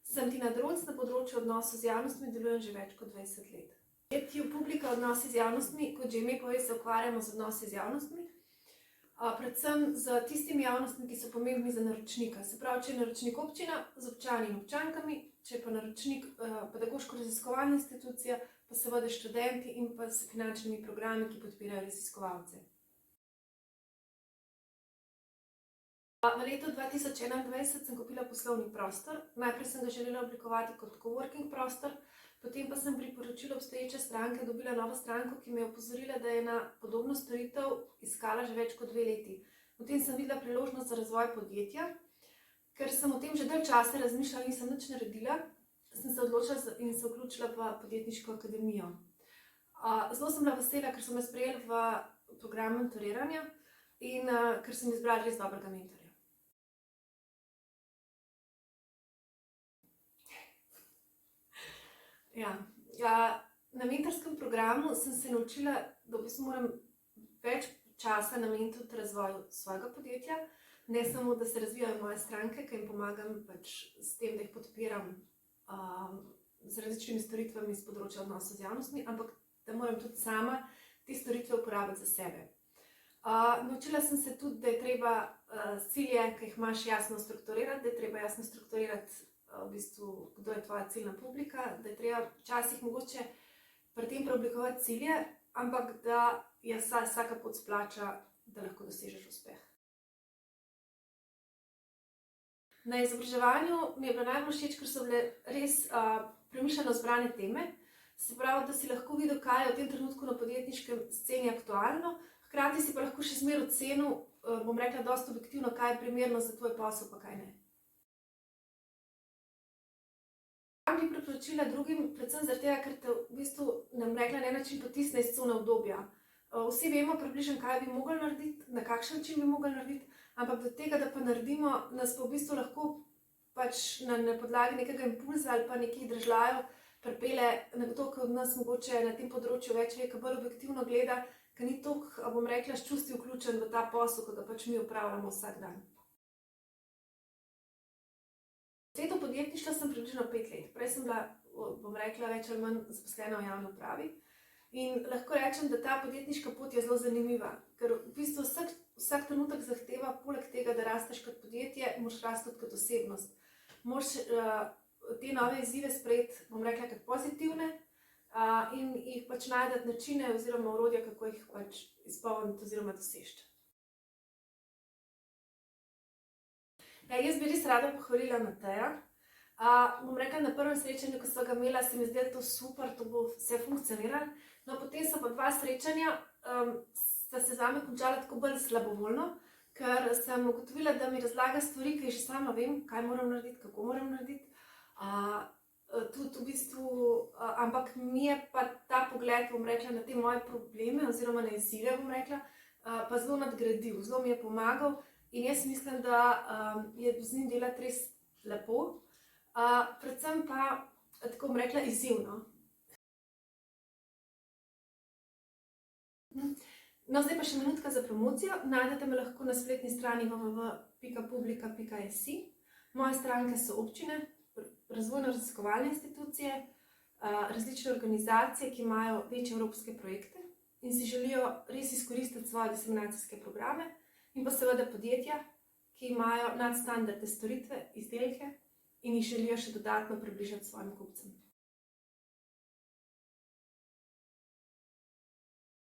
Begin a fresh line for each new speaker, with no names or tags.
Sem Tina Dronc, na področju odnosov z javnostmi delujem že več kot 20 let. Podjetju Publika odnosi z javnostmi, kot že ime pove, se ukvarjamo z odnosi z javnostmi, predvsem z tistimi javnostmi, ki so pomembni za naročnika. Se pravi, če je naročnik občina, z občani in občankami, če je pa naročnik pedagoško-raziskovalna institucija, pa seveda študenti in pa s finančnimi programi, ki podpirajo raziskovalce. V letu 2021 sem kupila poslovni prostor. Najprej sem ga želela oblikovati kot coworking prostor, potem pa sem pri poročilu obstoječe stranke dobila novo stranko, ki me je opozorila, da je na podobno storitev iskala že več kot 2 leti. Potem sem videla priložnost za razvoj podjetja. Ker sem o tem že dalj časa razmišljala in nisem nič naredila, sem se odločila in se vključila v podjetniško akademijo. Zelo sem bila vesela, ker so me sprejeli v program mentoriranja in ker sem izbrala res dobrega mentorja. Na mentorskem programu sem se naučila, da v bistvu moram več časa nameniti tudi razvoju svojega podjetja. Ne samo, da se razvijajo moje stranke, ker jim pomagam s tem, da jih podpiram z različnimi storitvami z področja odnosov z javnostmi, ampak da moram tudi sama te storitve uporabiti za sebe. Naučila sem se tudi, da je treba cilje, ki jih imaš, jasno strukturirati, da je treba jasno strukturirati v bistvu, kdo je tvoja ciljna publika, da je treba včasih mogoče pri tem preoblikovati cilje, ampak da je vsaka pot splača, da lahko dosežeš uspeh. Na izobraževanju mi je bilo najbolj všeč, ker so bile res premišljeno zbrane teme, se pravi, da si lahko videl, kaj je v tem trenutku na podjetniškem sceni aktualno, hkrati si pa lahko še zmeraj ocenil, bom rekla, dosti objektivno, kaj je primerno za tvoj posel, pa kaj ne. Bi priporočila drugim, predvsem zaradi tega, ker te v bistvu, nam rekla, na en način potisne iz cone obdobja. Vsi vemo približno, kaj bi mogli narediti, na kakšen način bi mogli narediti, ampak do tega, da pa naredimo, nas pa v bistvu lahko pač na podlagi nekega impulza ali pa nekih držljajev pripelje nekdo, ki od nas mogoče na tem področju več ve, ki bolj objektivno gleda, ki ni toliko, bom rekla, s čustvi vključen v ta posel, ki ga pač mi opravljamo vsak dan. V svetu podjetništva sem približno 5 let. Prej sem bila, bom rekla, več ali manj zaposlena v javni upravi. In lahko rečem, da ta podjetniška pot je zelo zanimiva, ker v bistvu vsak trenutek zahteva, poleg tega, da rasteš kot podjetje, moraš rasti tudi kot osebnost. Moraš te nove izzive sprejeti, bom rekla, kot pozitivne in jih pač najti načine oziroma orodja, kako jih pač izpolniti oziroma doseči. Jaz bi res rada pohvalila Mateja. Bom rekla, na prvem srečanju, ko sva ga imela, se mi zdi, da to super, to bo vse funkcioniralo. No, potem so pa 2 srečanja, sta se zame končala tako bolj slabovoljno, ker sem ugotovila, da mi razlaga stvari, ki že sama vem, kaj moram narediti, kako moram narediti. Tudi v bistvu, ampak mi je pa ta pogled, bom rekla, na te moje probleme oziroma na izzive, bom rekla, pa zelo nadgradil, zelo mi je pomagal. In jaz mislim, da je z njim delati res lepo, predvsem pa, tako bom rekla, izzivno. No, zdaj pa še minutka za promocijo. Najdete me lahko na spletni strani www.publika.si. Moje stranke so občine, razvojno-raziskovalne institucije, različne organizacije, ki imajo večje evropske projekte in si želijo res izkoristiti svoje diseminacijske programe, in pa seveda podjetja, ki imajo nadstandardne storitve, izdelke in jih želijo še dodatno približati svojim kupcem.